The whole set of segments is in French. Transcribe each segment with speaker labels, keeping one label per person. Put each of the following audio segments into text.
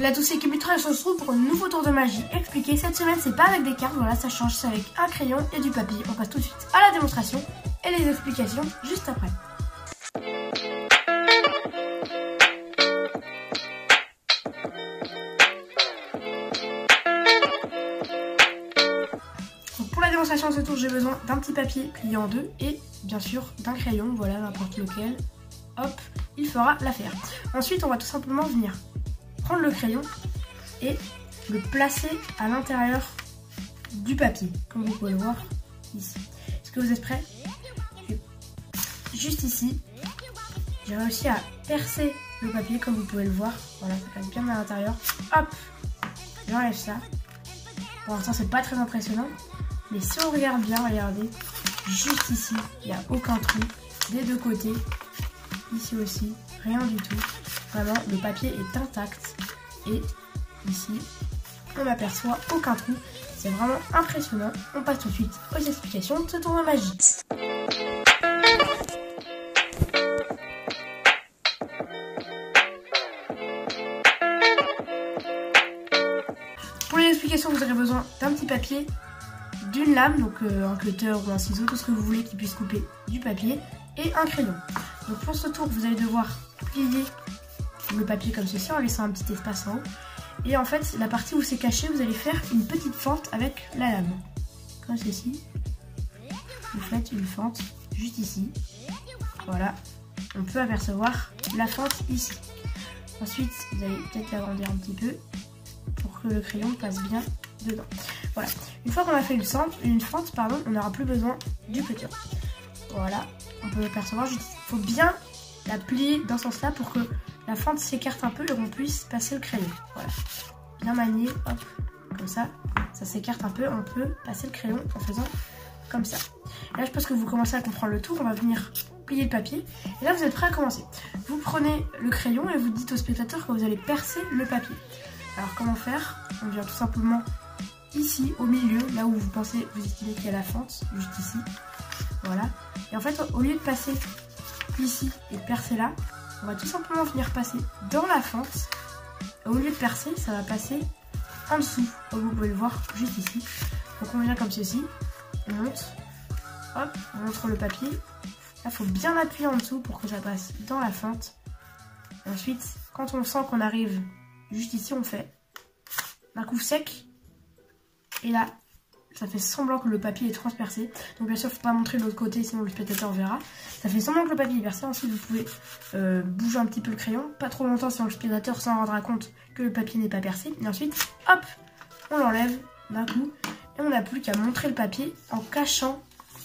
Speaker 1: La douce équipe Ultra, on se retrouve pour un nouveau tour de magie expliqué. Cette semaine, c'est pas avec des cartes, voilà, ça change, c'est avec un crayon et du papier. On passe tout de suite à la démonstration et les explications juste après. Donc pour la démonstration de ce tour, j'ai besoin d'un petit papier plié en deux et bien sûr d'un crayon, voilà, n'importe lequel. Hop, il fera l'affaire. Ensuite, on va tout simplement venir prendre le crayon et le placer à l'intérieur du papier, comme vous pouvez le voir ici. Est-ce que vous êtes prêts? Juste ici, j'ai réussi à percer le papier, comme vous pouvez le voir. Voilà, ça passe bien à l'intérieur. Hop, j'enlève ça. Pour l'instant, c'est pas très impressionnant, mais si on regarde bien, regardez, juste ici, il n'y a aucun trou des deux côtés. Ici aussi, rien du tout. Vraiment, le papier est intact. Et ici, on n'aperçoit aucun trou. C'est vraiment impressionnant. On passe tout de suite aux explications de ce tour de magie. Pour les explications, vous aurez besoin d'un petit papier, d'une lame, donc un cutter ou un ciseau, tout ce que vous voulez qui puisse couper du papier, et un crayon. Donc pour ce tour, vous allez devoir plier le papier comme ceci en laissant un petit espace en haut. Et en fait, la partie où c'est caché, vous allez faire une petite fente avec la lame. Comme ceci. Vous faites une fente juste ici. Voilà. On peut apercevoir la fente ici. Ensuite, vous allez peut-être l'agrandir un petit peu pour que le crayon passe bien dedans. Voilà. Une fois qu'on a fait une fente, on n'aura plus besoin du cutter. Voilà. On peut l'apercevoir juste ici. Il faut bien la plier dans ce sens-là pour que la fente s'écarte un peu et qu'on puisse passer le crayon. Voilà. Bien manié, hop, comme ça. Ça s'écarte un peu, on peut passer le crayon en faisant comme ça. Et là, je pense que vous commencez à comprendre le tour. On va venir plier le papier. Et là, vous êtes prêts à commencer. Vous prenez le crayon et vous dites au spectateur que vous allez percer le papier. Alors, comment faire? On vient tout simplement ici, au milieu, là où vous estimez qu'il y a la fente, juste ici. Voilà. Et en fait, au lieu de passer ici et de percer là, on va tout simplement venir passer dans la fente. Et au lieu de percer, ça va passer en dessous, comme vous pouvez le voir juste ici. Donc on vient comme ceci, on monte, hop, on montre le papier. Là, il faut bien appuyer en dessous pour que ça passe dans la fente. Et ensuite, quand on sent qu'on arrive juste ici, on fait un coup sec. Et là, ça fait semblant que le papier est transpercé. Donc bien sûr, il ne faut pas montrer de l'autre côté, sinon le spectateur verra. Ça fait semblant que le papier est percé. Ensuite, vous pouvez bouger un petit peu le crayon. Pas trop longtemps, sinon le spectateur s'en rendra compte que le papier n'est pas percé. Et ensuite, hop, on l'enlève d'un coup. Et on n'a plus qu'à montrer le papier en cachant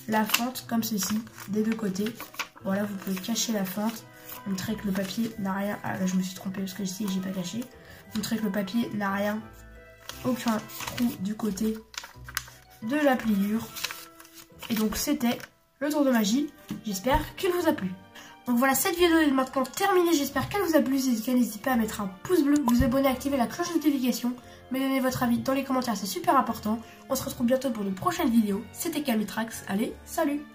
Speaker 1: la fente comme ceci, des deux côtés. Voilà, vous pouvez cacher la fente. Montrer que le papier n'a rien... Ah là, je me suis trompée parce que ici, j'ai pas caché. Montrer que le papier n'a rien, aucun trou du côté de la pliure. Et donc c'était le tour de magie. J'espère qu'il vous a plu. Donc voilà, cette vidéo est maintenant terminée. J'espère qu'elle vous a plu. N'hésitez pas à mettre un pouce bleu, vous abonner, activer la cloche de notification, me donner votre avis dans les commentaires, c'est super important. On se retrouve bientôt pour une prochaine vidéo. C'était Kamitrax. Allez, salut!